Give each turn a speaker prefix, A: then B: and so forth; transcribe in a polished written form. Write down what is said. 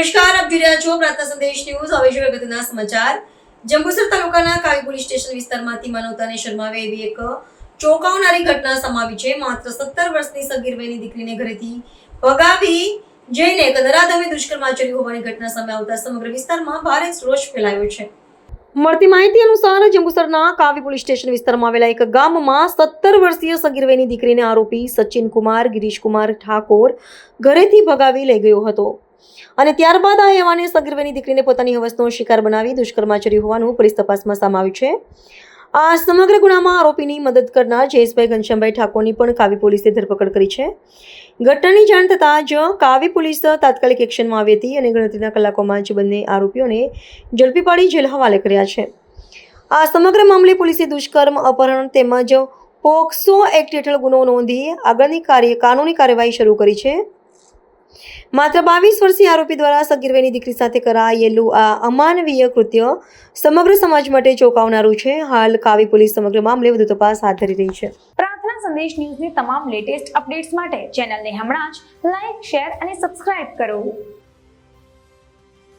A: નમસ્કાર, આપ જોઈ રહ્યા છો પ્રાર્થના સંદેશ ન્યૂઝ. હવે જોઈએ અગત્યના સમાચાર. જંબુસર તાલુકાના કાવી પોલીસ સ્ટેશન વિસ્તારમાંથી માનવતાને શરમાવે એવી એક ચોંકાવનારી ઘટના સામે આવી છે. માત્ર 17 વર્ષની સગીર વયની દીકરીને ઘરેથી ભગાવી જઈને નરાધમે દુષ્કર્મ આચર્યું હોવાની ઘટના સામે આવતા સમગ્ર વિસ્તારમાં ભારે રોષ ફેલાયો છે. મળતી માહિતી અનુસાર જંબુસરના કાવી પોલીસ સ્ટેશન વિસ્તારમાં આવેલા એક ગામમાં 17 વર્ષીય સગીર વયની દીકરીને આરોપી સચિન કુમાર ગિરીશકુમાર ઠાકોર ઘરેથી ભગાવી લઈ ગયો હતો અને ત્યારબાદ આ હેવાને સગીર વયની દીકરીને પોતાની હવસનો શિકાર બનાવી દુષ્કર્મ આચર્યું હોવાનું પોલીસ તપાસમાં સામે આવ્યું છે. આ સમગ્ર ગુનામાં આરોપીની મદદ કરનાર જયેશભાઈ ઘનશ્યામભાઈ ઠાકોરની પણ કાવી પોલીસે ધરપકડ કરી છે. ઘટનાની જાણ થતાં જ કાવી પોલીસ તાત્કાલિક એક્શનમાં આવી હતી અને ગણતરીના કલાકોમાં જ બંને આરોપીઓને ઝડપી પાડી જેલ હવાલે કર્યા છે. આ સમગ્ર મામલે પોલીસે દુષ્કર્મ, અપહરણ તેમજ પોક્સો એક્ટ હેઠળ ગુનો નોંધી આગળની કાનૂની કાર્યવાહી શરૂ કરી છે. માત્ર 22 વર્ષીય આરોપી દ્વારા સગીર વયની દીકરી સાથે કરાયેલું આ અમાનવીય કૃત્ય સમગ્ર સમાજ માટે ચોંકાવનારું છે. હાલ કાવી પોલીસ સમગ્ર મામલે વધુ તપાસ હાથ ધરી રહી છે.
B: પ્રાર્થના સંદેશ ન્યૂઝની તમામ લેટેસ્ટ અપડેટ્સ માટે ચેનલને હમણાં જ લાઈક, શેર અને સબસ્ક્રાઇબ કરો.